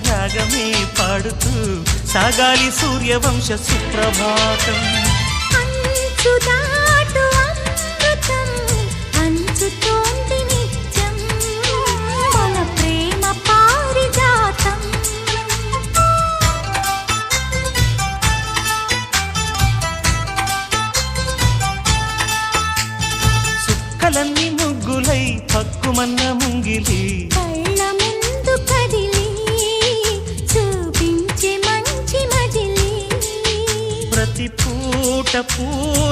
రాగమే పాడుతూ సాగాలి సూర్యవంశ సుప్రభాతం. అంచుదాటు అమృతం పంచుతోంది నిత్యం మన ప్రేమ పారిజాతం. చుక్కలన్నీ ముగ్గులై పక్కుమన్న ముంగిలి కళ్ళ ముందు కదిలి చూపించే మంచి మజిలీ ప్రతి పూట